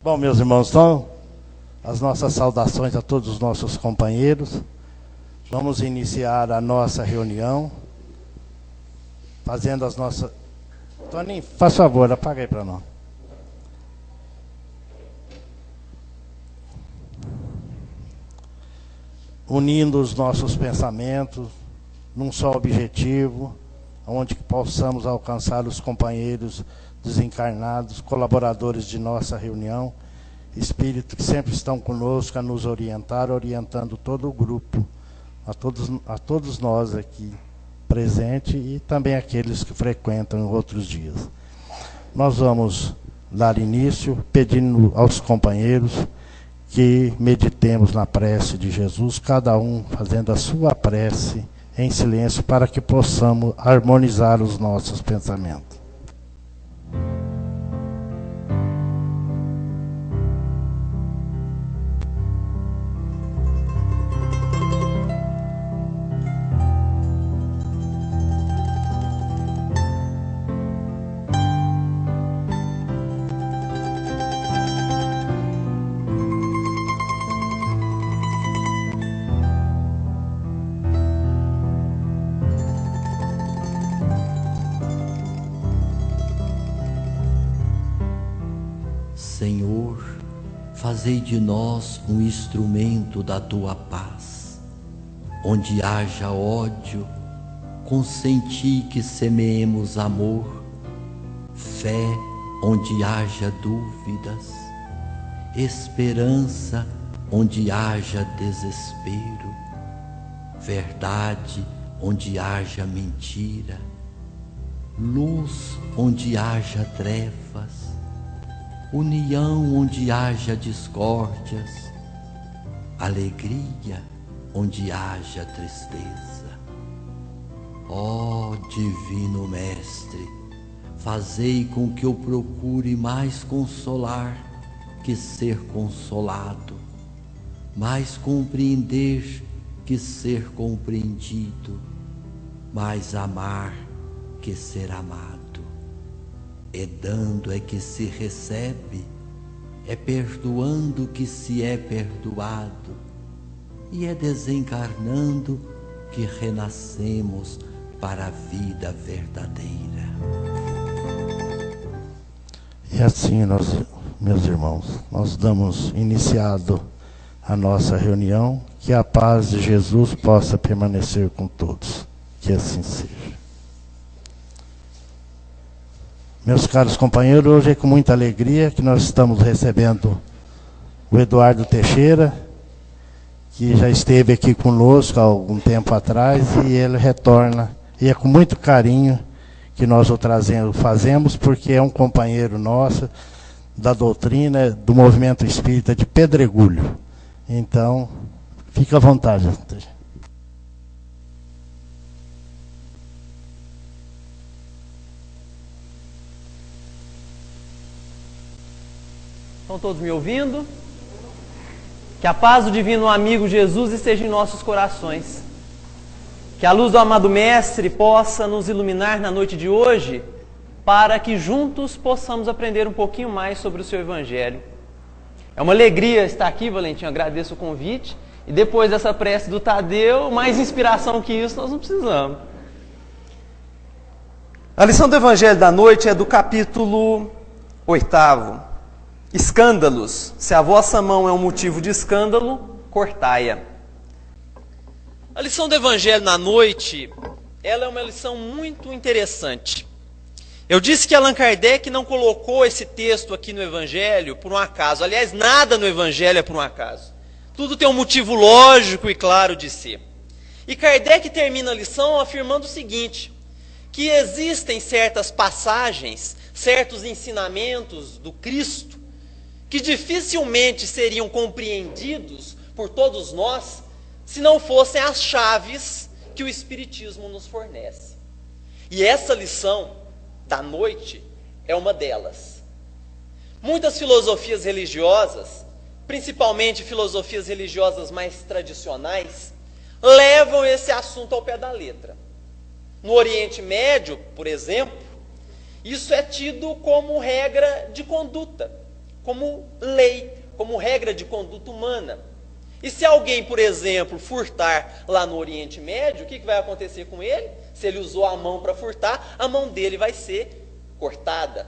Bom, meus irmãos, então, as nossas saudações a todos os nossos companheiros. Vamos iniciar a nossa reunião, fazendo as nossas... Toninho, faz favor, apaga aí para nós. Unindo os nossos pensamentos num só objetivo, onde possamos alcançar os companheiros desencarnados, colaboradores de nossa reunião, espíritos que sempre estão conosco a nos orientar, orientando todo o grupo, a todos nós aqui presentes e também aqueles que frequentam em outros dias. Nós vamos dar início pedindo aos companheiros que meditemos na prece de Jesus, cada um fazendo a sua prece em silêncio, para que possamos harmonizar os nossos pensamentos. Senhor, fazei de nós um instrumento da tua paz. Onde haja ódio, consenti que semeemos amor, fé onde haja dúvidas, esperança onde haja desespero, verdade onde haja mentira, luz onde haja trevas, união onde haja discórdias, alegria onde haja tristeza. Ó Divino Mestre, fazei com que eu procure mais consolar que ser consolado, mais compreender que ser compreendido, mais amar que ser amado. É dando é que se recebe, é perdoando que se é perdoado, e é desencarnando que renascemos para a vida verdadeira. E assim, meus irmãos, nós damos iniciado a nossa reunião, que a paz de Jesus possa permanecer com todos, que assim seja. Meus caros companheiros, hoje é com muita alegria que nós estamos recebendo o Eduardo Teixeira, que já esteve aqui conosco há algum tempo atrás, e ele retorna, e é com muito carinho que nós o fazemos, porque é um companheiro nosso da doutrina do movimento espírita de Pedregulho. Então, fica à vontade. Estão todos me ouvindo? Que a paz do divino amigo Jesus esteja em nossos corações. Que a luz do amado Mestre possa nos iluminar na noite de hoje, para que juntos possamos aprender um pouquinho mais sobre o seu Evangelho. É uma alegria estar aqui, Valentim, agradeço o convite. E depois dessa prece do Tadeu, mais inspiração que isso nós não precisamos. A lição do Evangelho da noite é do capítulo 8. Escândalos. Se a vossa mão é um motivo de escândalo, cortai-a. A lição do Evangelho na noite, ela é uma lição muito interessante. Eu disse que Allan Kardec não colocou esse texto aqui no Evangelho por um acaso. Aliás, nada no Evangelho é por um acaso. Tudo tem um motivo lógico e claro de ser. E Kardec termina a lição afirmando o seguinte, que existem certas passagens, certos ensinamentos do Cristo, que dificilmente seriam compreendidos por todos nós, se não fossem as chaves que o Espiritismo nos fornece. E essa lição da noite é uma delas. Muitas filosofias religiosas, principalmente filosofias religiosas mais tradicionais, levam esse assunto ao pé da letra. No Oriente Médio, por exemplo, isso é tido como regra de conduta. como lei, como regra de conduta humana. E se alguém, por exemplo, furtar lá no Oriente Médio, o que vai acontecer com ele? Se ele usou a mão para furtar, a mão dele vai ser cortada.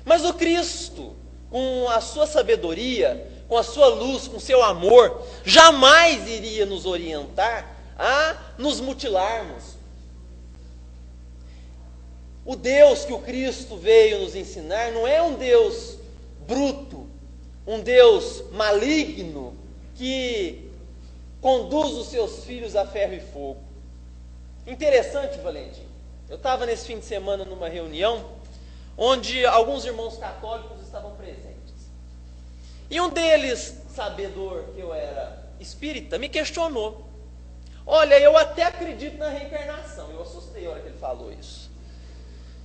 Mas o Cristo, com a sua sabedoria, com a sua luz, com o seu amor, jamais iria nos orientar a nos mutilarmos. O Deus que o Cristo veio nos ensinar não é um Deus bruto, um Deus maligno, que conduz os seus filhos a ferro e fogo. Interessante, Valentim. Eu estava nesse fim de semana numa reunião onde alguns irmãos católicos estavam presentes. E um deles, sabedor que eu era espírita, me questionou. Olha, eu até acredito na reencarnação. Eu assustei na hora que ele falou isso.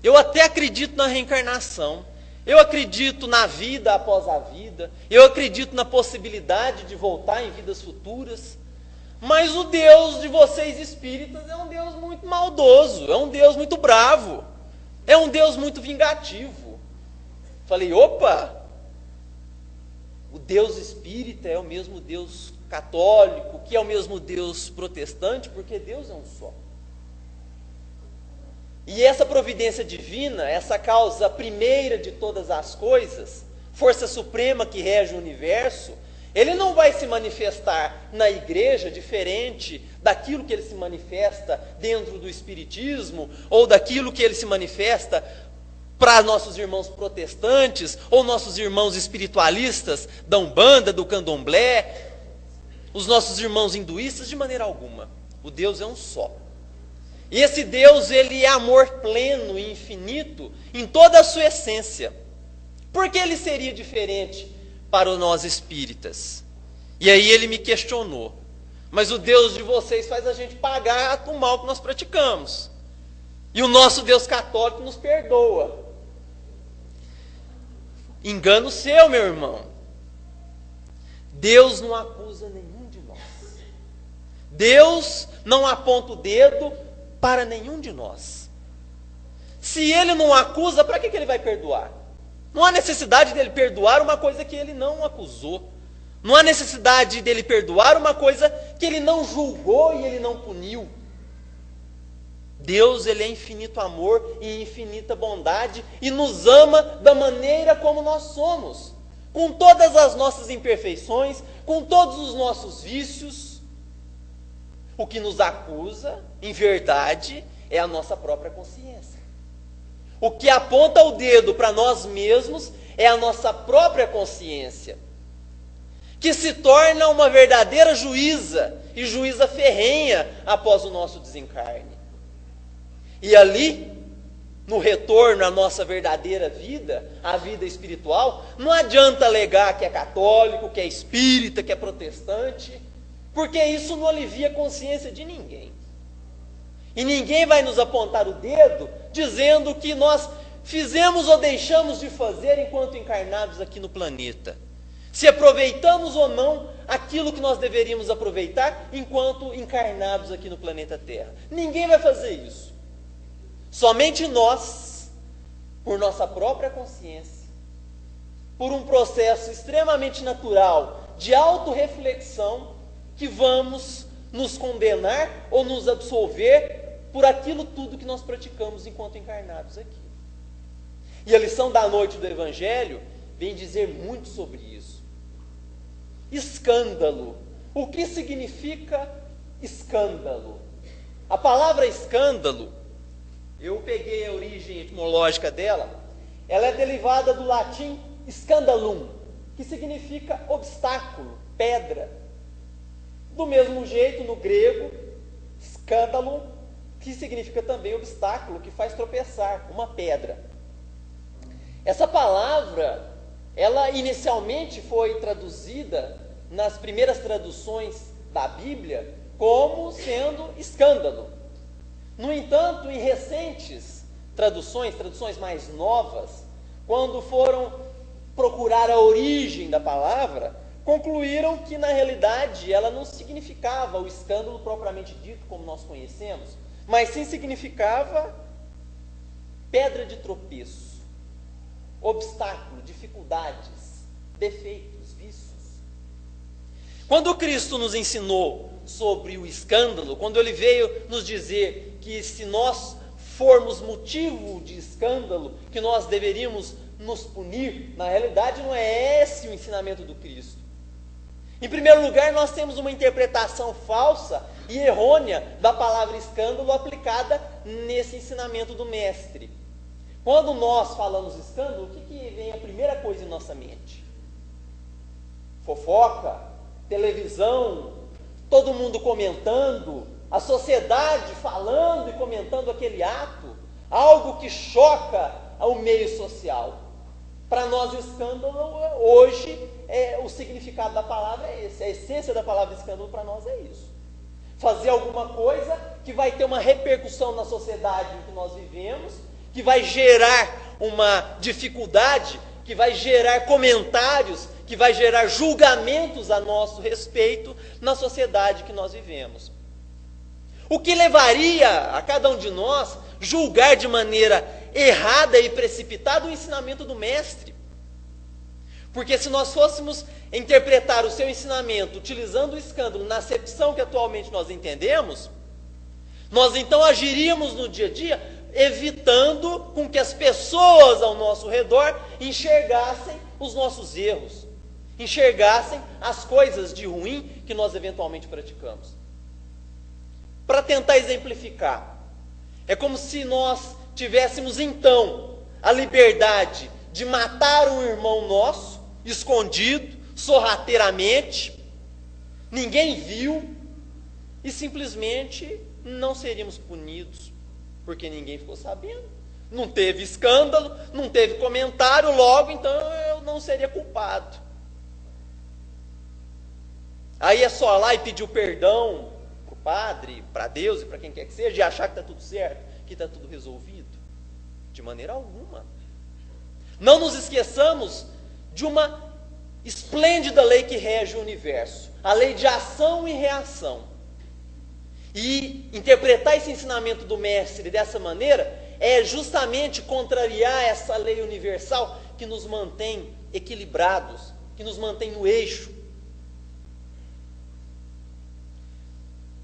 Eu até acredito na reencarnação. Eu acredito na vida após a vida. Eu acredito na possibilidade de voltar em vidas futuras. Mas o Deus de vocês espíritas é um Deus muito maldoso, é um Deus muito bravo, é um Deus muito vingativo. Falei, opa! O Deus espírita é o mesmo Deus católico, que é o mesmo Deus protestante, porque Deus é um só. E essa providência divina, essa causa primeira de todas as coisas, força suprema que rege o universo, ele não vai se manifestar na igreja diferente daquilo que ele se manifesta dentro do espiritismo, ou daquilo que ele se manifesta para nossos irmãos protestantes, ou nossos irmãos espiritualistas da Umbanda, do Candomblé, os nossos irmãos hinduístas, de maneira alguma. O Deus é um só. E esse Deus, ele é amor pleno e infinito em toda a sua essência. Por que ele seria diferente para nós espíritas? E aí ele me questionou. Mas o Deus de vocês faz a gente pagar o mal que nós praticamos. E o nosso Deus católico nos perdoa. Engano seu, meu irmão. Deus não acusa nenhum de nós. Deus não aponta o dedo para nenhum de nós. Se ele não acusa, para que ele vai perdoar? Não há necessidade dele perdoar uma coisa que ele não acusou. Não há necessidade dele perdoar uma coisa que ele não julgou e ele não puniu. Deus, ele é infinito amor e infinita bondade e nos ama da maneira como nós somos, com todas as nossas imperfeições, com todos os nossos vícios. O que nos acusa, em verdade, é a nossa própria consciência. O que aponta o dedo para nós mesmos é a nossa própria consciência, que se torna uma verdadeira juíza, e juíza ferrenha após o nosso desencarne. E ali, no retorno à nossa verdadeira vida, a vida espiritual, não adianta alegar que é católico, que é espírita, que é protestante, porque isso não alivia a consciência de ninguém. E ninguém vai nos apontar o dedo dizendo que nós fizemos ou deixamos de fazer enquanto encarnados aqui no planeta. Se aproveitamos ou não aquilo que nós deveríamos aproveitar enquanto encarnados aqui no planeta Terra. Ninguém vai fazer isso. Somente nós, por nossa própria consciência, por um processo extremamente natural de autorreflexão, que vamos nos condenar ou nos absolver por aquilo tudo que nós praticamos enquanto encarnados aqui. E a lição da noite do Evangelho vem dizer muito sobre isso. Escândalo. O que significa escândalo? A palavra escândalo, eu peguei a origem etimológica dela, ela é derivada do latim scandalum, que significa obstáculo, pedra. Do mesmo jeito, no grego, escândalo, que significa também obstáculo, que faz tropeçar, uma pedra. Essa palavra, ela inicialmente foi traduzida nas primeiras traduções da Bíblia como sendo escândalo. No entanto, em recentes traduções mais novas, quando foram procurar a origem da palavra, concluíram que na realidade ela não significava o escândalo propriamente dito como nós conhecemos, mas sim significava pedra de tropeço, obstáculo, dificuldades. defeitos, vícios. Quando Cristo nos ensinou sobre o escândalo, quando Ele veio nos dizer que se nós formos motivo de escândalo, que nós deveríamos nos punir, na realidade não é esse o ensinamento do Cristo. Em primeiro lugar, nós temos uma interpretação falsa e errônea da palavra escândalo aplicada nesse ensinamento do Mestre. Quando nós falamos escândalo, o que vem a primeira coisa em nossa mente? Fofoca, televisão, todo mundo comentando, a sociedade falando e comentando aquele ato, algo que choca ao meio social. Para nós, o escândalo, hoje, o significado da palavra é esse, a essência da palavra escândalo para nós é isso. Fazer alguma coisa que vai ter uma repercussão na sociedade em que nós vivemos, que vai gerar uma dificuldade, que vai gerar comentários, que vai gerar julgamentos a nosso respeito na sociedade que nós vivemos. O que levaria a cada um de nós julgar de maneira errada e precipitada o ensinamento do Mestre. Porque se nós fôssemos interpretar o seu ensinamento utilizando o escândalo na acepção que atualmente nós entendemos, nós então agiríamos no dia a dia evitando com que as pessoas ao nosso redor enxergassem os nossos erros, enxergassem as coisas de ruim que nós eventualmente praticamos. Para tentar exemplificar, é como se nós tivéssemos então a liberdade de matar um irmão nosso, escondido, sorrateiramente, ninguém viu, e simplesmente não seríamos punidos, porque ninguém ficou sabendo, não teve escândalo, não teve comentário, logo então eu não seria culpado. Aí é só lá e pedir o perdão para o padre, para Deus e para quem quer que seja, e achar que está tudo certo, que está tudo resolvido. De maneira alguma. Não nos esqueçamos de uma esplêndida lei que rege o universo, a lei de ação e reação. E interpretar esse ensinamento do Mestre dessa maneira é justamente contrariar essa lei universal que nos mantém equilibrados, que nos mantém no eixo.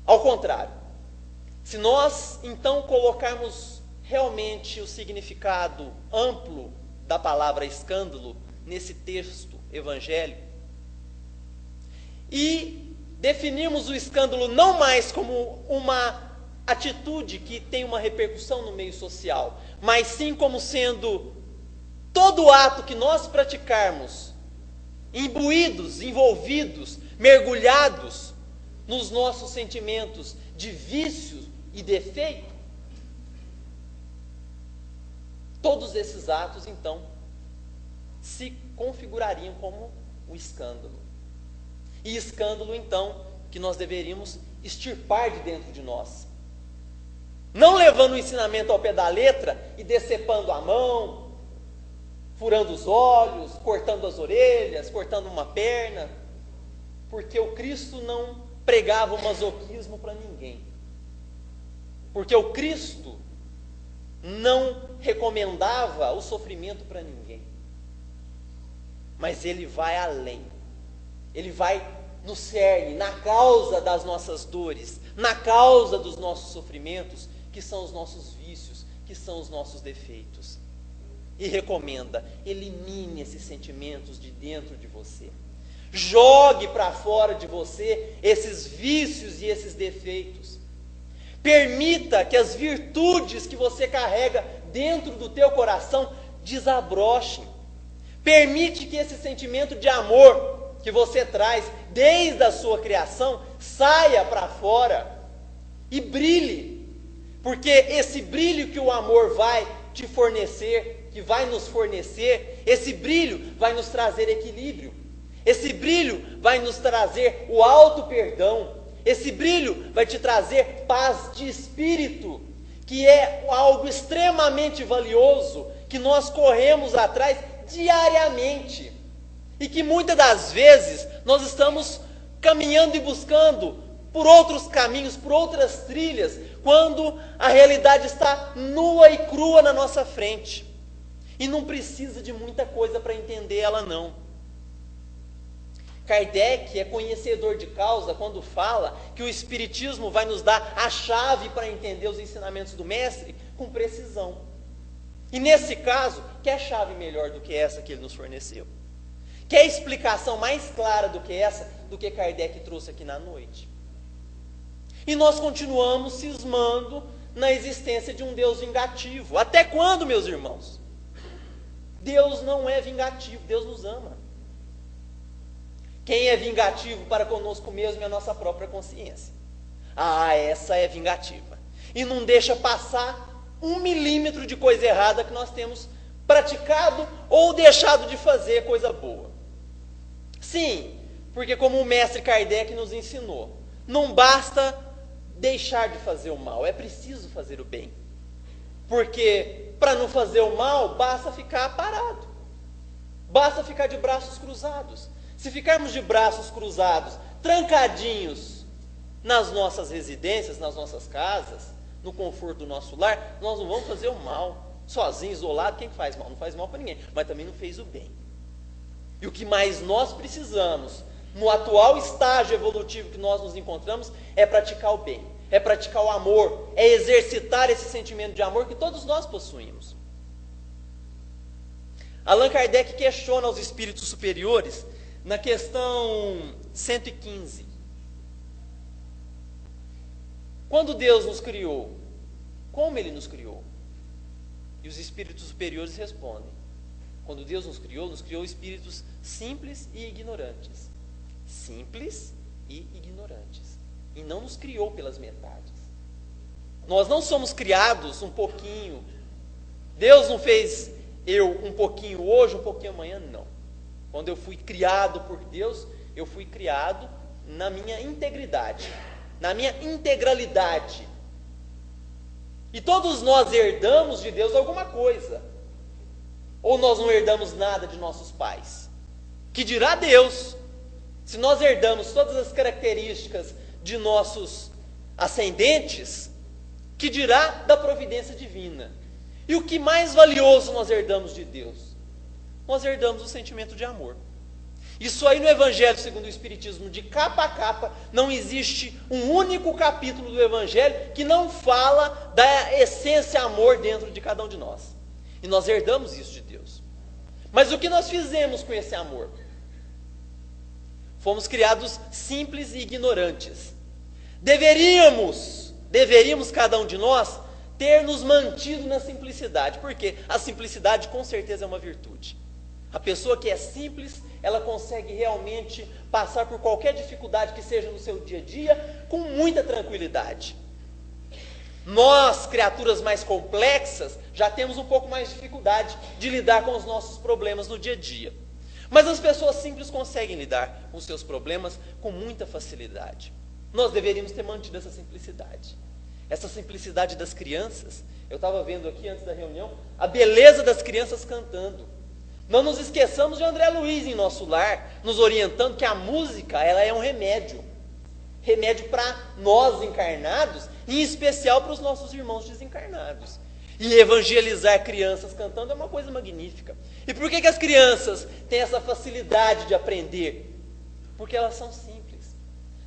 Ao contrário, se nós então colocarmos realmente o significado amplo da palavra escândalo nesse texto evangélico e definirmos o escândalo não mais como uma atitude que tem uma repercussão no meio social, mas sim como sendo todo ato que nós praticarmos, imbuídos, envolvidos, mergulhados nos nossos sentimentos de vício e defeito, todos esses atos, então, se configurariam como o escândalo. E escândalo, então, que nós deveríamos extirpar de dentro de nós. Não levando o ensinamento ao pé da letra e decepando a mão, furando os olhos, cortando as orelhas, cortando uma perna, porque o Cristo não pregava o masoquismo para ninguém. Porque o Cristo não recomendava o sofrimento para ninguém. Mas ele vai além. Ele vai no cerne, na causa das nossas dores, na causa dos nossos sofrimentos, que são os nossos vícios, que são os nossos defeitos. E recomenda, elimine esses sentimentos de dentro de você. Jogue para fora de você esses vícios e esses defeitos. Permita que as virtudes que você carrega dentro do teu coração desabrochem. Permite que esse sentimento de amor que você traz desde a sua criação saia para fora e brilhe. Porque esse brilho que o amor vai te fornecer, que vai nos fornecer, esse brilho vai nos trazer equilíbrio. Esse brilho vai nos trazer o alto perdão. Esse brilho vai te trazer paz de espírito, que é algo extremamente valioso, que nós corremos atrás diariamente. E que muitas das vezes nós estamos caminhando e buscando por outros caminhos, por outras trilhas, quando a realidade está nua e crua na nossa frente. E não precisa de muita coisa para entender ela, não. Kardec é conhecedor de causa quando fala que o Espiritismo vai nos dar a chave para entender os ensinamentos do Mestre com precisão. E nesse caso, quer chave melhor do que essa que ele nos forneceu? Quer explicação mais clara do que essa, do que Kardec trouxe aqui na noite? E nós continuamos cismando na existência de um Deus vingativo. Até quando, meus irmãos? Deus não é vingativo, Deus nos ama. Quem é vingativo para conosco mesmo é a nossa própria consciência. Ah, essa é vingativa. E não deixa passar 1 milímetro de coisa errada que nós temos praticado ou deixado de fazer coisa boa. Sim, porque como o mestre Kardec nos ensinou, não basta deixar de fazer o mal, é preciso fazer o bem. Porque para não fazer o mal, basta ficar parado. Basta ficar de braços cruzados. Se ficarmos de braços cruzados, trancadinhos nas nossas residências, nas nossas casas, no conforto do nosso lar, nós não vamos fazer o mal. Sozinho, isolado, quem faz mal? Não faz mal para ninguém, mas também não fez o bem. E o que mais nós precisamos, no atual estágio evolutivo que nós nos encontramos, é praticar o bem, é praticar o amor, é exercitar esse sentimento de amor que todos nós possuímos. Allan Kardec questiona os espíritos superiores na questão 115. Quando Deus nos criou, como Ele nos criou? E os espíritos superiores respondem: quando Deus nos criou espíritos simples e ignorantes. Simples e ignorantes. E não nos criou pelas metades. Nós não somos criados um pouquinho. Deus não fez eu um pouquinho hoje, um pouquinho amanhã, não. Quando eu fui criado por Deus, eu fui criado na minha integridade, na minha integralidade. E todos nós herdamos de Deus alguma coisa. Ou nós não herdamos nada de nossos pais? Que dirá Deus, se nós herdamos todas as características de nossos ascendentes, que dirá da providência divina? E o que mais valioso nós herdamos de Deus? Nós herdamos o sentimento de amor. Isso aí no Evangelho segundo o Espiritismo, de capa a capa, não existe um único capítulo do Evangelho que não fala da essência amor dentro de cada um de nós. E nós herdamos isso de Deus. Mas o que nós fizemos com esse amor? Fomos criados simples e ignorantes. Deveríamos cada um de nós ter nos mantido na simplicidade, porque a simplicidade com certeza é uma virtude. A pessoa que é simples, ela consegue realmente passar por qualquer dificuldade que seja no seu dia a dia com muita tranquilidade. Nós, criaturas mais complexas, já temos um pouco mais de dificuldade de lidar com os nossos problemas no dia a dia. Mas as pessoas simples conseguem lidar com os seus problemas com muita facilidade. Nós deveríamos ter mantido essa simplicidade. Essa simplicidade das crianças. Eu estava vendo aqui antes da reunião a beleza das crianças cantando. Não nos esqueçamos de André Luiz em nosso lar, nos orientando que a música, ela é um remédio. Remédio para nós encarnados, e em especial para os nossos irmãos desencarnados. E evangelizar crianças cantando é uma coisa magnífica. E por que as crianças têm essa facilidade de aprender? Porque elas são simples.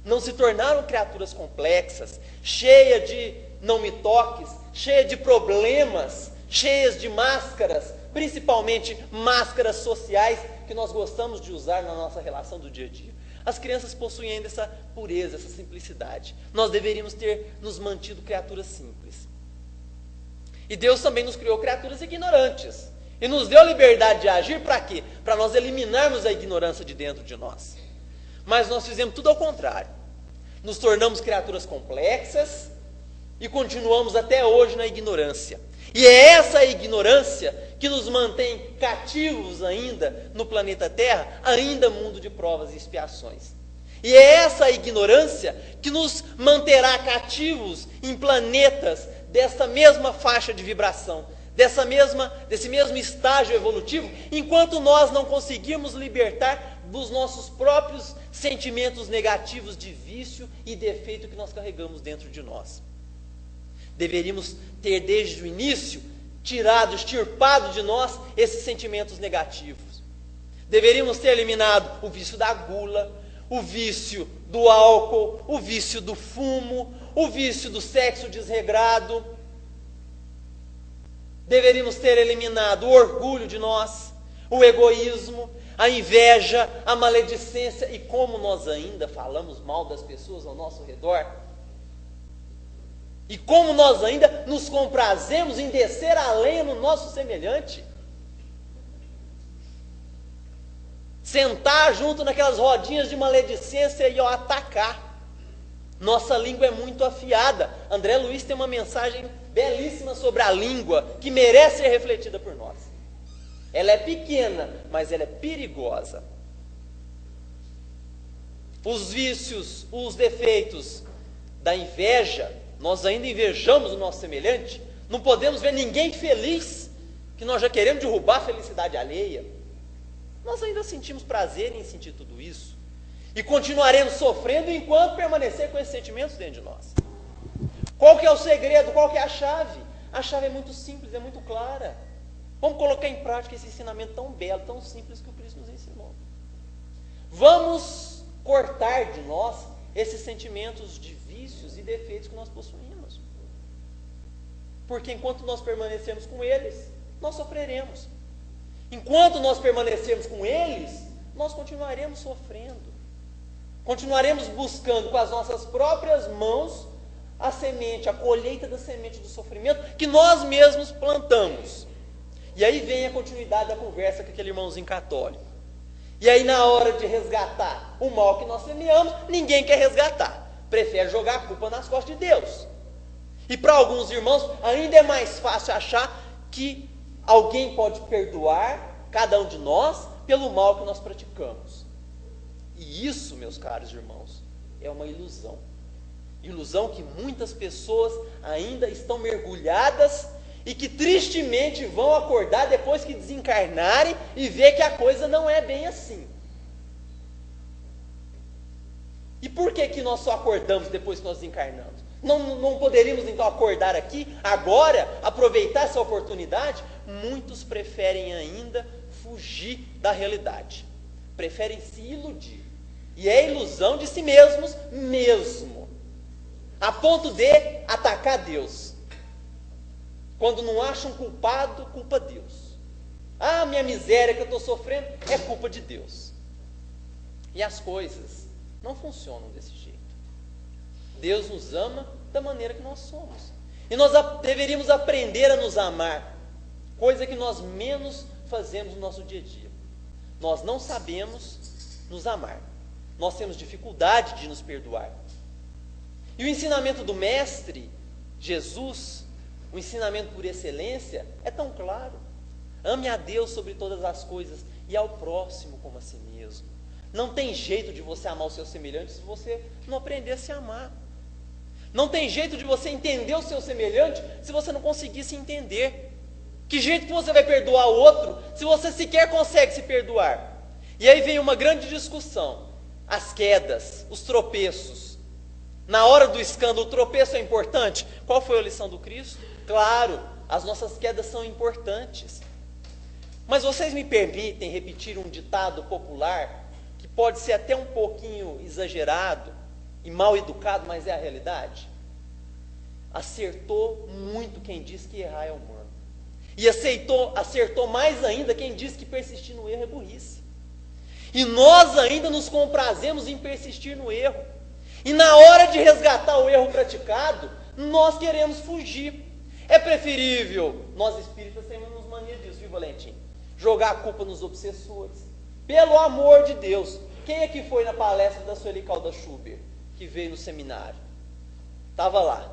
Não se tornaram criaturas complexas, cheias de não me toques, cheias de problemas, cheias de máscaras, principalmente máscaras sociais que nós gostamos de usar na nossa relação do dia a dia. As crianças possuem ainda essa pureza, essa simplicidade. Nós deveríamos ter nos mantido criaturas simples. E Deus também nos criou criaturas ignorantes. E nos deu a liberdade de agir para quê? Para nós eliminarmos a ignorância de dentro de nós. Mas nós fizemos tudo ao contrário. Nos tornamos criaturas complexas e continuamos até hoje na ignorância. E é essa ignorância que nos mantém cativos ainda no planeta Terra, ainda mundo de provas e expiações. E é essa ignorância que nos manterá cativos em planetas dessa mesma faixa de vibração, desse mesmo estágio evolutivo, enquanto nós não conseguirmos libertar dos nossos próprios sentimentos negativos de vício e defeito que nós carregamos dentro de nós. Deveríamos ter desde o início extirpado de nós esses sentimentos negativos. Deveríamos ter eliminado o vício da gula, o vício do álcool, o vício do fumo, o vício do sexo desregrado. Deveríamos ter eliminado o orgulho de nós, o egoísmo, a inveja, a maledicência. E como nós ainda falamos mal das pessoas ao nosso redor. E como nós ainda nos comprazemos em descer a lenha no nosso semelhante. Sentar junto naquelas rodinhas de maledicência e atacar. Nossa língua é muito afiada. André Luiz tem uma mensagem belíssima sobre a língua, que merece ser refletida por nós. Ela é pequena, mas ela é perigosa. Os vícios, os defeitos da inveja, nós ainda invejamos o nosso semelhante, não podemos ver ninguém feliz, que nós já queremos derrubar a felicidade alheia. Nós ainda sentimos prazer em sentir tudo isso. E continuaremos sofrendo enquanto permanecer com esses sentimentos dentro de nós. Qual que é o segredo? Qual que é a chave? A chave é muito simples, é muito clara. Vamos colocar em prática esse ensinamento tão belo, tão simples que o Cristo nos ensinou. Vamos cortar de nós esses sentimentos de vícios e defeitos que nós possuímos. Porque enquanto nós permanecermos com eles, nós sofreremos. Enquanto nós permanecermos com eles, nós continuaremos sofrendo. Continuaremos buscando com as nossas próprias mãos a semente, a colheita da semente do sofrimento que nós mesmos plantamos. E aí vem a continuidade da conversa com aquele irmãozinho católico. E aí na hora de resgatar o mal que nós semeamos, ninguém quer resgatar. Prefere jogar a culpa nas costas de Deus. E para alguns irmãos ainda é mais fácil achar que alguém pode perdoar cada um de nós pelo mal que nós praticamos. E isso, meus caros irmãos, é uma ilusão. Ilusão que muitas pessoas ainda estão mergulhadas e que tristemente vão acordar depois que desencarnarem e ver que a coisa não é bem assim. E por que nós só acordamos depois que nós desencarnamos? Não poderíamos então acordar aqui, agora, aproveitar essa oportunidade? Muitos preferem ainda fugir da realidade. Preferem se iludir. E é ilusão de si mesmos mesmo. A ponto de atacar Deus. Quando não acham culpado, culpa Deus. Ah, minha miséria que eu estou sofrendo é culpa de Deus. E as coisas não funcionam desse jeito. Deus nos ama da maneira que nós somos. E nós deveríamos aprender a nos amar, coisa que nós menos fazemos no nosso dia a dia. Nós não sabemos nos amar. Nós temos dificuldade de nos perdoar. E o ensinamento do Mestre, Jesus, o ensinamento por excelência, é tão claro. Ame a Deus sobre todas as coisas e ao próximo como a si mesmo. Não tem jeito de você amar o seu semelhante se você não aprender a se amar. Não tem jeito de você entender o seu semelhante se você não conseguir se entender. Que jeito que você vai perdoar o outro se você sequer consegue se perdoar? E aí vem uma grande discussão. As quedas, os tropeços. Na hora do escândalo, o tropeço é importante? Qual foi a lição do Cristo? Claro, as nossas quedas são importantes. Mas vocês me permitem repetir um ditado popular, que pode ser até um pouquinho exagerado e mal educado, mas é a realidade? Acertou muito quem diz que errar é humano. E acertou mais ainda quem diz que persistir no erro é burrice. E nós ainda nos comprazemos em persistir no erro. E na hora de resgatar o erro praticado, nós queremos fugir. É preferível, nós espíritas temos mania disso, viu, Valentim? Jogar a culpa nos obsessores. Pelo amor de Deus, quem é que foi na palestra da Sueli Calda Schubert, que veio no seminário? Estava lá.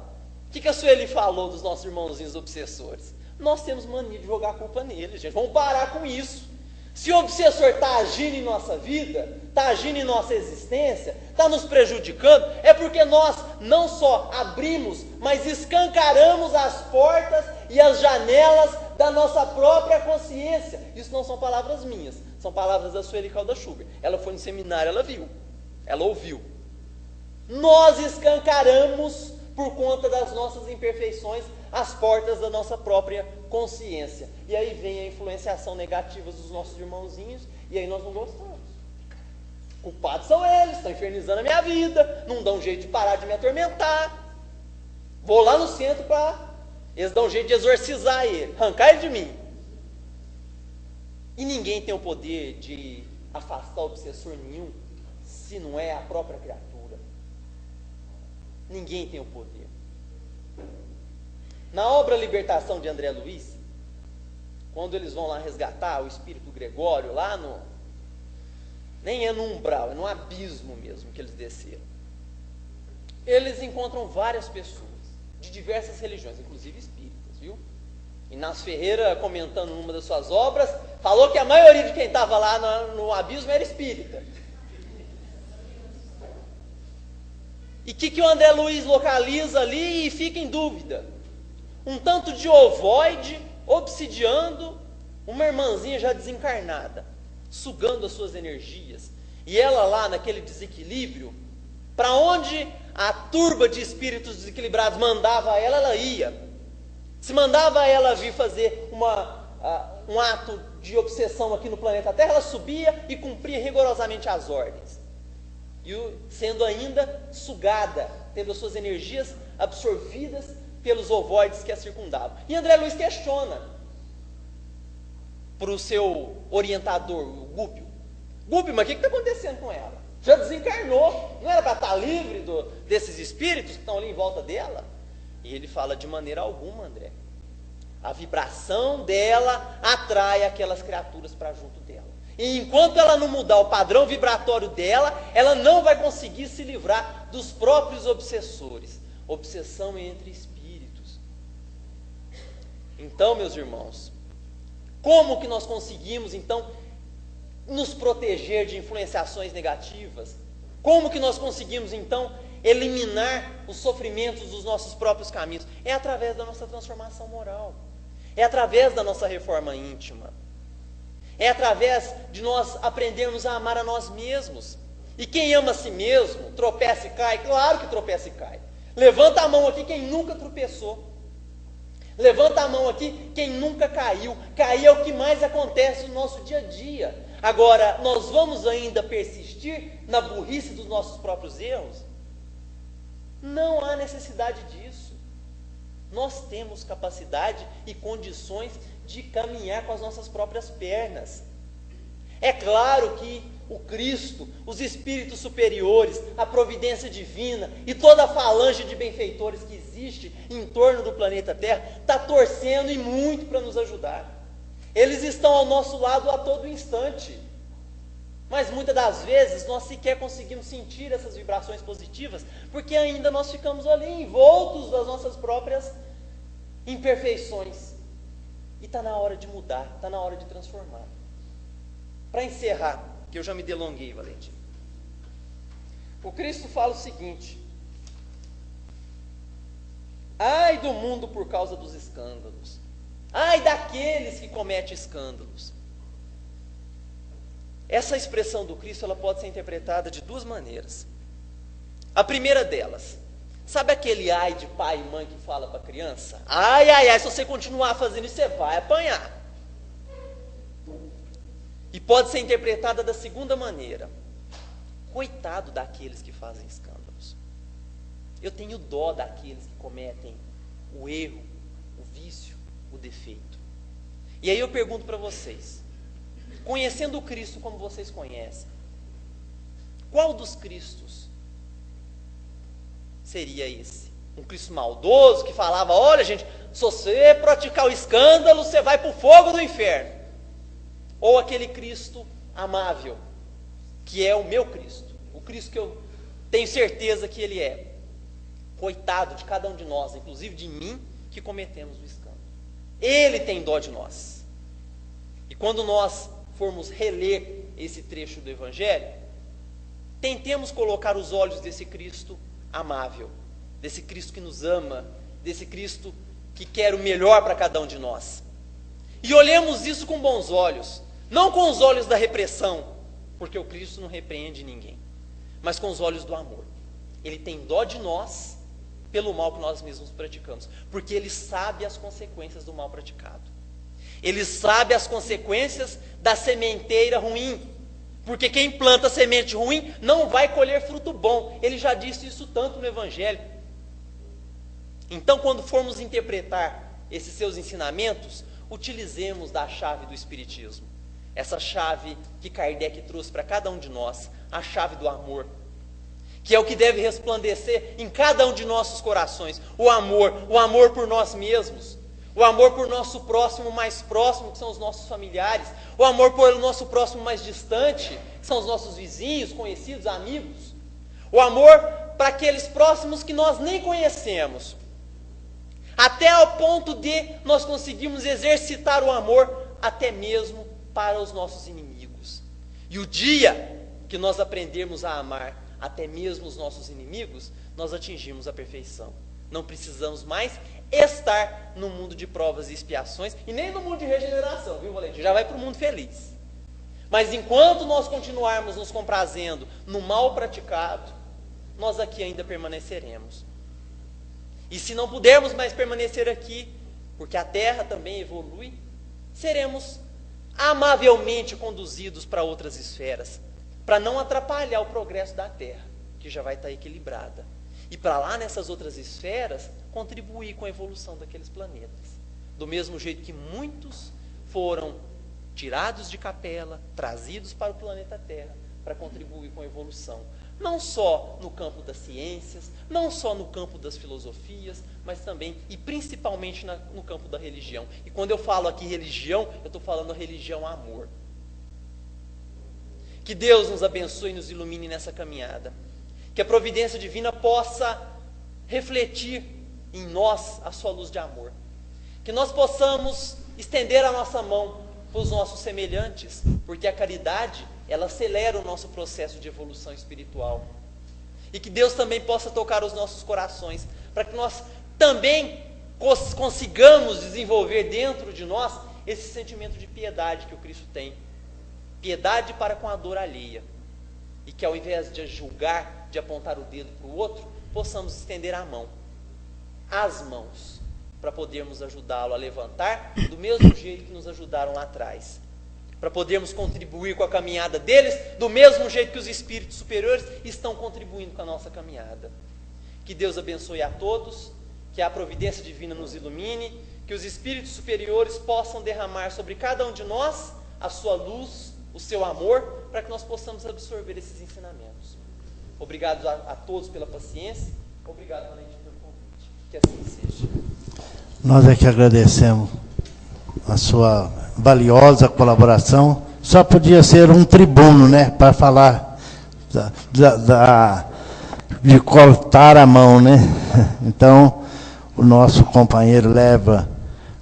O que a Sueli falou dos nossos irmãozinhos obsessores? Nós temos mania de jogar a culpa neles, gente. Vamos parar com isso. Se o obsessor está agindo em nossa vida, está agindo em nossa existência, está nos prejudicando, é porque nós não só abrimos, mas escancaramos as portas e as janelas da nossa própria consciência. Isso não são palavras minhas, são palavras da Sueli Calda Schubert. Ela foi no seminário, ela viu, ela ouviu. Nós escancaramos, por conta das nossas imperfeições, as portas da nossa própria consciência. E aí vem a influenciação negativa dos nossos irmãozinhos, e aí nós não gostamos. Culpados são eles, estão infernizando a minha vida, não dão jeito de parar de me atormentar. Vou lá no centro para eles dão jeito de exorcizar ele, arrancar ele de mim. E ninguém tem o poder de afastar o obsessor nenhum, se não é a própria criatura. Ninguém tem o poder. Na obra Libertação de André Luiz, quando eles vão lá resgatar o espírito Gregório, lá no... nem é no umbral, é no abismo mesmo que eles desceram. Eles encontram várias pessoas, de diversas religiões, inclusive espíritas, viu? Inácio Ferreira, comentando numa das suas obras, falou que a maioria de quem estava lá no abismo era espírita. E o que o André Luiz localiza ali e fica em dúvida? Um tanto de ovoide obsidiando uma irmãzinha já desencarnada, sugando as suas energias. E ela lá naquele desequilíbrio, para onde a turba de espíritos desequilibrados mandava ela ia. Se mandava ela vir fazer um ato de obsessão aqui no planeta Terra, ela subia e cumpria rigorosamente as ordens. E sendo ainda sugada, tendo as suas energias absorvidas pelos ovoides que a circundavam. E André Luiz questiona para o seu orientador, o Gúpio. Gúpio, mas o que está acontecendo com ela? Já desencarnou, não era para estar livre desses espíritos que estão ali em volta dela? E ele fala: de maneira alguma, André. A vibração dela atrai aquelas criaturas para junto dela. E enquanto ela não mudar o padrão vibratório dela, ela não vai conseguir se livrar dos próprios obsessores. Obsessão entre espíritos. Então, meus irmãos, como que nós conseguimos, então, nos proteger de influenciações negativas? Como que nós conseguimos, então, eliminar os sofrimentos dos nossos próprios caminhos? É através da nossa transformação moral. É através da nossa reforma íntima. É através de nós aprendermos a amar a nós mesmos. E quem ama a si mesmo, tropeça e cai? Claro que tropeça e cai. Levanta a mão aqui quem nunca tropeçou. Levanta a mão aqui quem nunca caiu. Cair é o que mais acontece no nosso dia a dia. Agora, nós vamos ainda persistir na burrice dos nossos próprios erros? Não há necessidade disso. Nós temos capacidade e condições de caminhar com as nossas próprias pernas. É claro que o Cristo, os espíritos superiores, a providência divina e toda a falange de benfeitores que existe em torno do planeta Terra está torcendo e muito para nos ajudar. Eles estão ao nosso lado a todo instante. Mas muitas das vezes nós sequer conseguimos sentir essas vibrações positivas, porque ainda nós ficamos ali envoltos das nossas próprias imperfeições. E está na hora de mudar, está na hora de transformar. Para encerrar, que eu já me delonguei, Valentim. O Cristo fala o seguinte: ai do mundo por causa dos escândalos. Ai daqueles que cometem escândalos. Essa expressão do Cristo, ela pode ser interpretada de duas maneiras. A primeira delas, sabe aquele ai de pai e mãe que fala para a criança? Ai, ai, ai, se você continuar fazendo isso, você vai apanhar. E pode ser interpretada da segunda maneira: coitado daqueles que fazem escândalos. Eu tenho dó daqueles que cometem o erro, o vício, o defeito. E aí eu pergunto para vocês, conhecendo o Cristo como vocês conhecem, qual dos Cristos seria esse? Um Cristo maldoso que falava: olha gente, se você praticar o escândalo, você vai para o fogo do inferno? Ou aquele Cristo amável, que é o meu Cristo, o Cristo que eu tenho certeza que Ele é? Coitado de cada um de nós, inclusive de mim, que cometemos o escândalo. Ele tem dó de nós. E quando nós formos reler esse trecho do Evangelho, tentemos colocar os olhos desse Cristo amável, desse Cristo que nos ama, desse Cristo que quer o melhor para cada um de nós. E olhemos isso com bons olhos, não com os olhos da repressão, porque o Cristo não repreende ninguém, mas com os olhos do amor. Ele tem dó de nós pelo mal que nós mesmos praticamos, porque Ele sabe as consequências do mal praticado. Ele sabe as consequências da sementeira ruim, porque quem planta semente ruim não vai colher fruto bom. Ele já disse isso tanto no Evangelho. Então, quando formos interpretar esses seus ensinamentos, utilizemos da chave do Espiritismo. Essa chave que Kardec trouxe para cada um de nós, a chave do amor, que é o que deve resplandecer em cada um de nossos corações. O amor por nós mesmos, o amor por nosso próximo mais próximo, que são os nossos familiares, o amor pelo nosso próximo mais distante, que são os nossos vizinhos, conhecidos, amigos, o amor para aqueles próximos que nós nem conhecemos, até ao ponto de nós conseguirmos exercitar o amor até mesmo para os nossos inimigos. E o dia que nós aprendermos a amar até mesmo os nossos inimigos, nós atingimos a perfeição. Não precisamos mais estar no mundo de provas e expiações, e nem no mundo de regeneração, viu, Valentim? Já vai para o mundo feliz. Mas enquanto nós continuarmos nos comprazendo no mal praticado, nós aqui ainda permaneceremos. E se não pudermos mais permanecer aqui, porque a terra também evolui, seremos amavelmente conduzidos para outras esferas, para não atrapalhar o progresso da terra, que já vai estar equilibrada. E para lá, nessas outras esferas, contribuir com a evolução daqueles planetas. Do mesmo jeito que muitos foram tirados de capela, trazidos para o planeta Terra, para contribuir com a evolução. Não só no campo das ciências, não só no campo das filosofias, mas também e principalmente no campo da religião. E quando eu falo aqui religião, eu estou falando a religião amor. Que Deus nos abençoe e nos ilumine nessa caminhada. Que a providência divina possa refletir em nós a sua luz de amor. Que nós possamos estender a nossa mão para os nossos semelhantes, porque a caridade, ela acelera o nosso processo de evolução espiritual. E que Deus também possa tocar os nossos corações, para que nós também consigamos desenvolver dentro de nós esse sentimento de piedade que o Cristo tem. Piedade para com a dor alheia. E que ao invés de julgar, de apontar o dedo para o outro, possamos estender a mão, as mãos, para podermos ajudá-lo a levantar do mesmo jeito que nos ajudaram lá atrás. Para podermos contribuir com a caminhada deles do mesmo jeito que os espíritos superiores estão contribuindo com a nossa caminhada. Que Deus abençoe a todos, que a providência divina nos ilumine, que os espíritos superiores possam derramar sobre cada um de nós a sua luz, o seu amor, para que nós possamos absorver esses ensinamentos. Obrigado a todos pela paciência. Obrigado, Valentim, pelo convite. Que assim seja. Nós é que agradecemos a sua valiosa colaboração. Só podia ser um tribuno, né, para falar de cortar a mão, né? Então, o nosso companheiro leva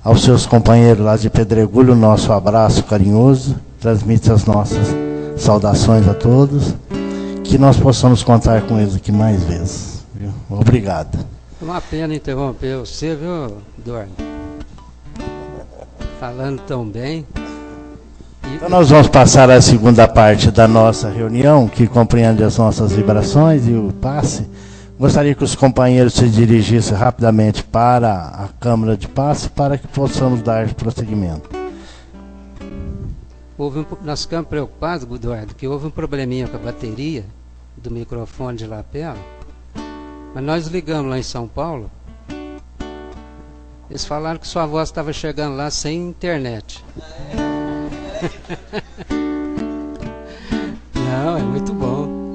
aos seus companheiros lá de Pedregulho o nosso abraço carinhoso, transmite as nossas saudações a todos, que nós possamos contar com eles aqui mais vezes. Viu? Obrigado. É uma pena interromper você, viu, Eduardo? Falando tão bem. Então nós vamos passar a segunda parte da nossa reunião, que compreende as nossas vibrações e o passe. Gostaria que os companheiros se dirigissem rapidamente para a câmara de passe para que possamos dar prosseguimento. Nós ficamos preocupados, Eduardo, que houve um probleminha com a bateria do microfone de lapela, mas nós ligamos lá em São Paulo. Eles falaram que sua voz estava chegando lá sem internet. Não, é muito bom.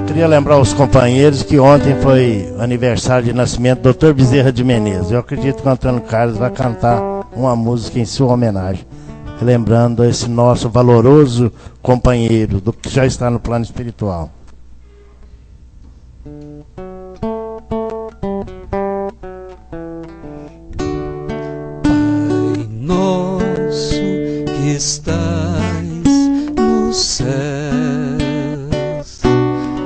Queria lembrar os companheiros que ontem foi aniversário de nascimento do Dr. Bezerra de Menezes. Eu acredito que o Antônio Carlos vai cantar uma música em sua homenagem, lembrando esse nosso valoroso companheiro, do que já está no plano espiritual. Pai nosso que estás no céu,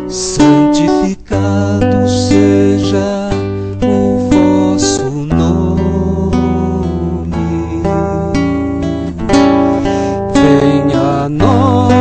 santificado seja o vosso nome. Venha a nós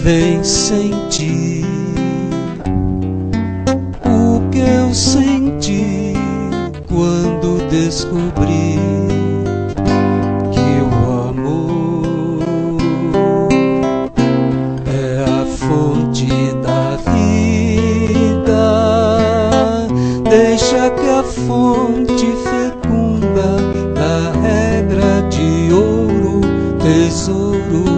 Vem sentir o que eu senti quando descobri que o amor é a fonte da vida. Deixa que a fonte fecunda da regra de ouro, tesouro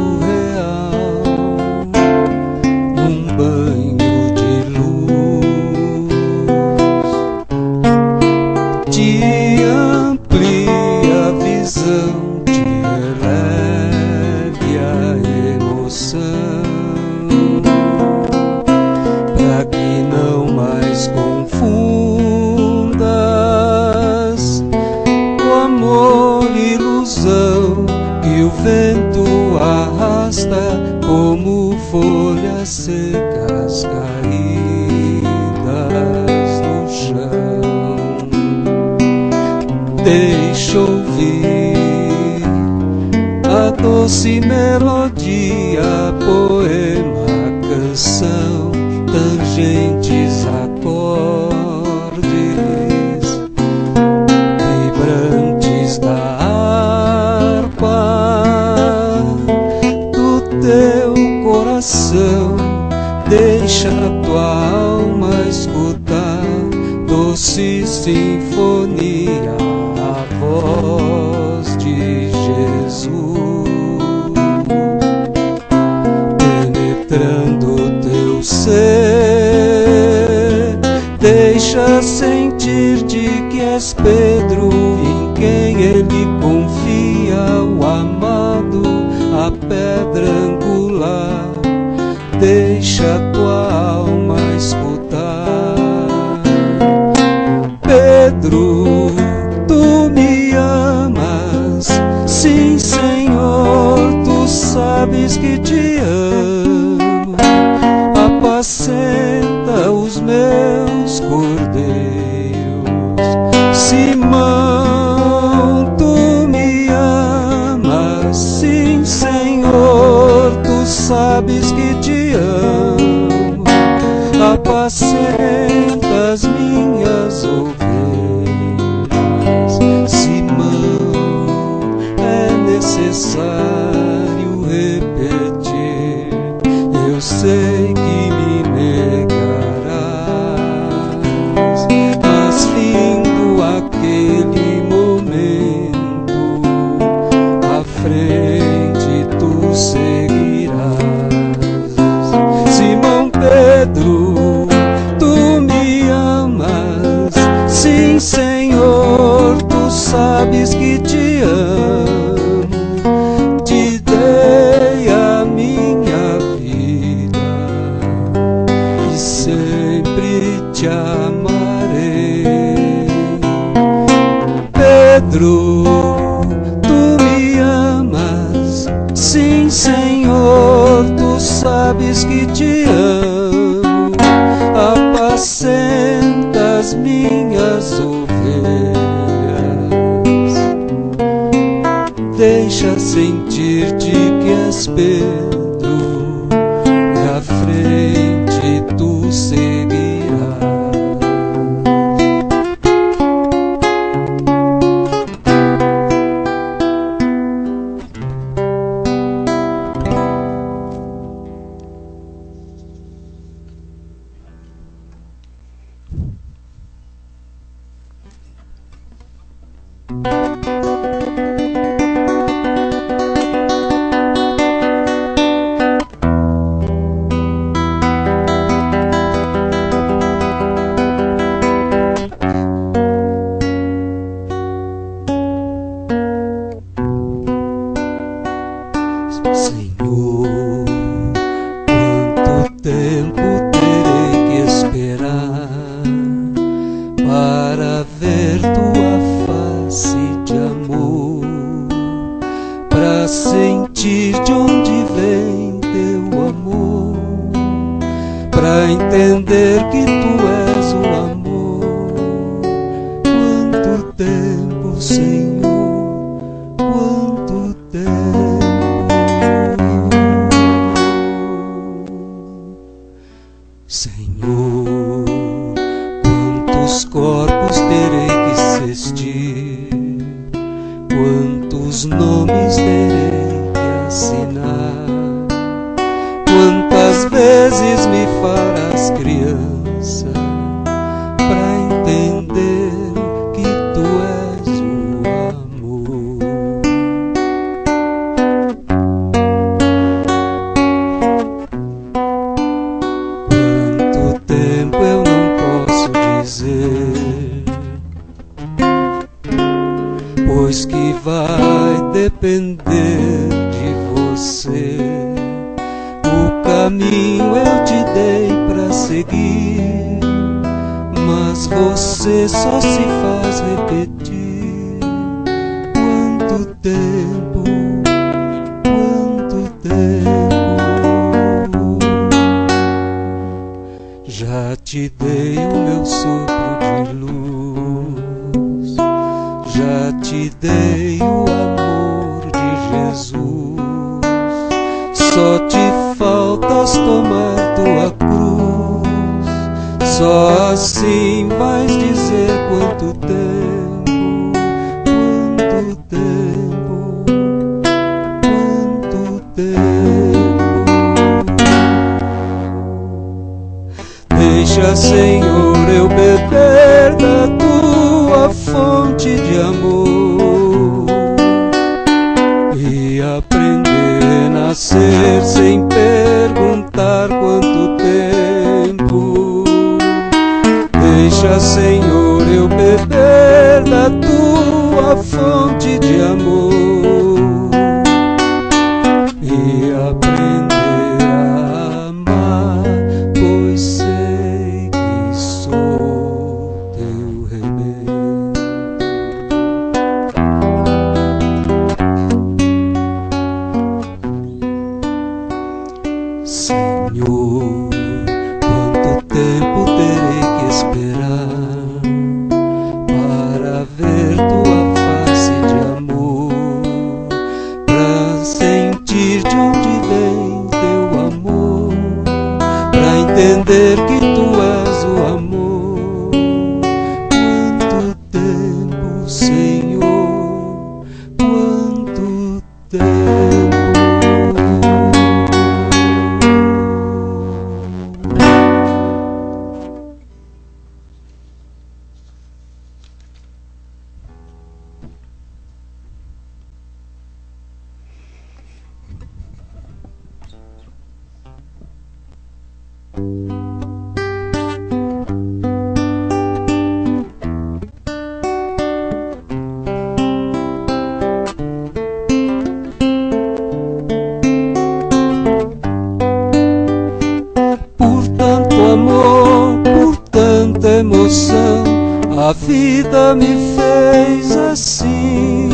como folhas secas caídas no chão. Deixa ouvir a doce melodia, poema, canção, tangentes, acordes vibrantes da harpa teu coração. Deixa tua alma escutar doce sinfonia, a voz de Jesus penetrando teu ser. Deixa sentir de que és Pedro, em quem ele confia, o amado, a pedra angular. Deixa tua alma escutar. Pedro, tu me amas, sim, Senhor, tu sabes que te amo. Apacenta os meus cordeiros. Simão, tu me amas, sim, Senhor, tu sabes que te amo. Apacenta as minhas ovelhas. Simão, é necessário repetir. Eu sei que me negarás, mas findo aquele momento, à frente tu seguirás. Simão Pedro, tu me amas, sim, Senhor, tu sabes que te amo. Te dei a minha vida e sempre te amarei. Pedro, tu me amas, sim, Senhor, tu sabes que te amo. Apacenta as minhas ovelhas. Deixa sentir-te que és Pedro, e à frente tu seguirás. Senhor, quanto tempo terei que esperar para ver tua face de amor, para sentir de onde vem teu amor, para entender que tu és o amor. Quanto tempo, Senhor, quanto tempo. Senhor, quantos corpos terei que cestir, quantos nomes terei que assinar, quantas vezes me farás criança pra entender que tu és o amor. Quanto tempo eu não posso dizer, pois que vai depender de você. O caminho eu te dei pra seguir, mas você só se faz repetir. Quanto tempo, quanto tempo. Já te dei o meu sopro de luz, já te dei o amor de Jesus. Só te faltas tomar tua cruz, só assim vais dizer quanto tempo, quanto tempo, quanto tempo. Deixa, Senhor, eu beber da tua fonte de amor e aprender a nascer sem perguntar quanto tempo. Deixa, Senhor, eu beber da tua fonte de amor e aprender a amar, pois sei que sou teu rebento. Senhor, quanto tempo terei que esperar para ver tua face de amor, para sentir de onde vem teu amor, para entender que tu és o amor. Quanto tempo, Senhor, quanto tempo. Por tanto amor, por tanta emoção, a vida me fez assim.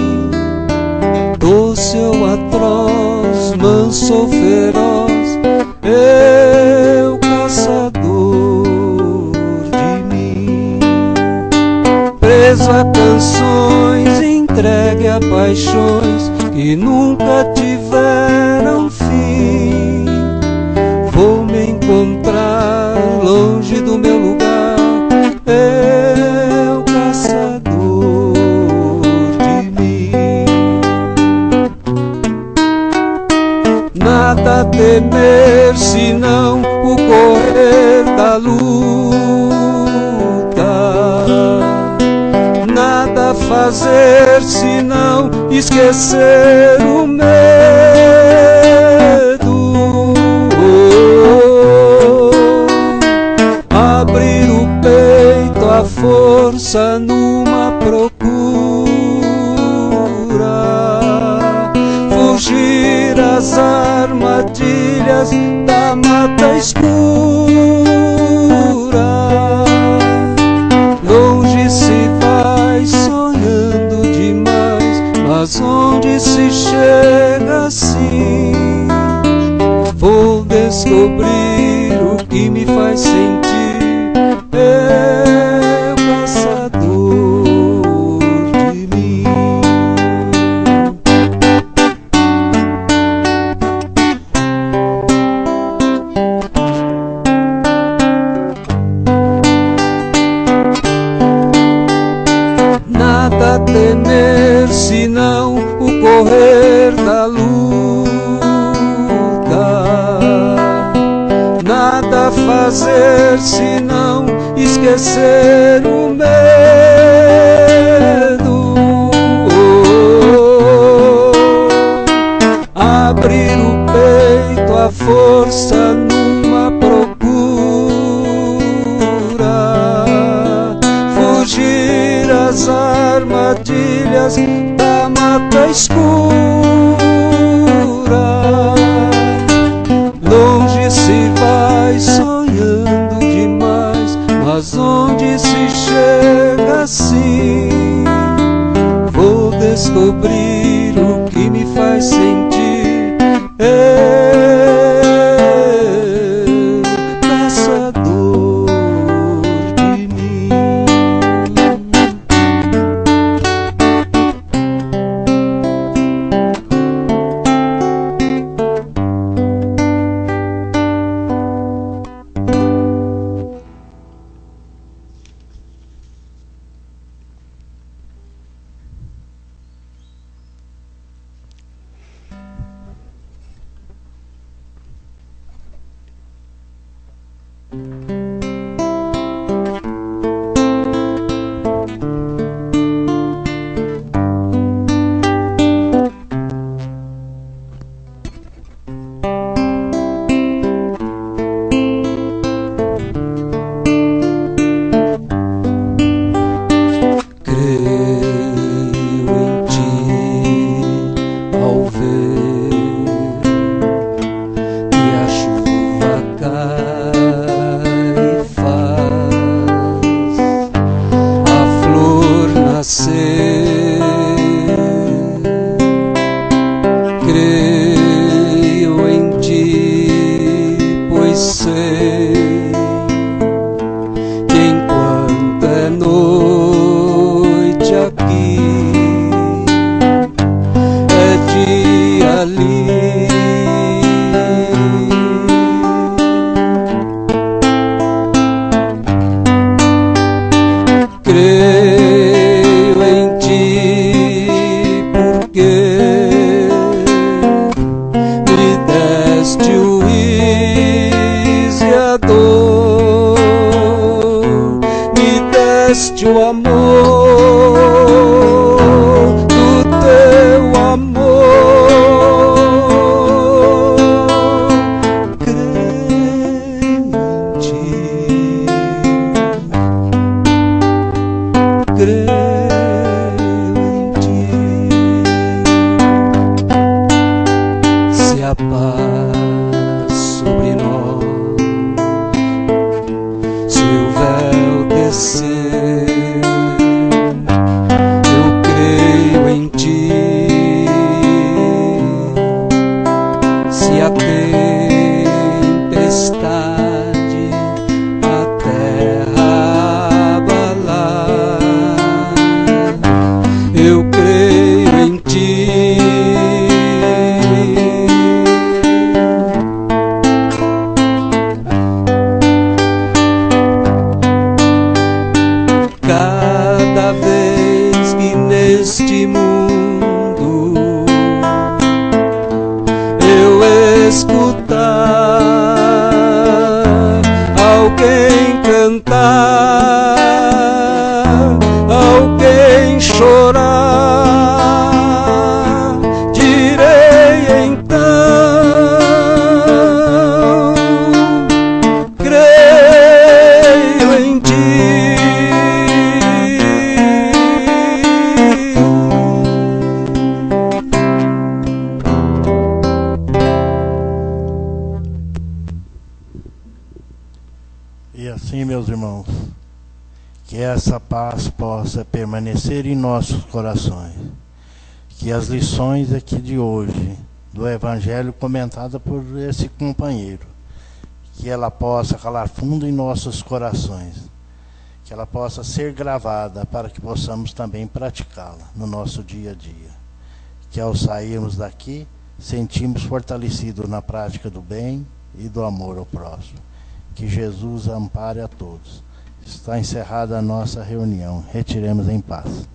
Doce ou atroz, manso ou feroz, eu caçador de mim. Preso a canções, entregue a paixões que nunca tiveram fim. Vou me encontrar longe do meu lugar, eu caçador de mim. Nada a temer senão o correr da luta, nada a fazer senão esquecer o medo. Abrir o peito à força numa procura, fugir às armadilhas da mata escura. Longe se vai sonhando demais, mas onde se chega assim, vou descobrir o que me faz sentir eu, caçador de mim. Nada a temer senão o correr da luta, nada a fazer senão esquecer o medo. Abrir o peito à força numa procura, fugir às armadilhas da mata escura. Longe se vai sonhando demais, mas onde se chega assim, vou descobrir o que me faz sentir eu, caçador de mim. Creio em ti, pois sei que enquanto é noite aqui, é dia ali. Creio em ti porque me deste o riso e a dor, me deste o amor do teu amor. Creio em ti, creio em ti. Se a paz sobre nós, se o véu descer, eu creio em ti. Se a tempestade a terra abalar, eu creio em ti. Cada vez que neste mundo eu escutar alguém cantar, alguém chorar, direi então, creio em ti. assim, meus irmãos, que essa paz possa permanecer em nossos corações, que as lições aqui de hoje, do Evangelho comentada por esse companheiro, que ela possa calar fundo em nossos corações, que ela possa ser gravada para que possamos também praticá-la no nosso dia a dia, que ao sairmos daqui, sentimos fortalecidos na prática do bem e do amor ao próximo. Que Jesus ampare a todos. Está encerrada a nossa reunião. Retiremos em paz.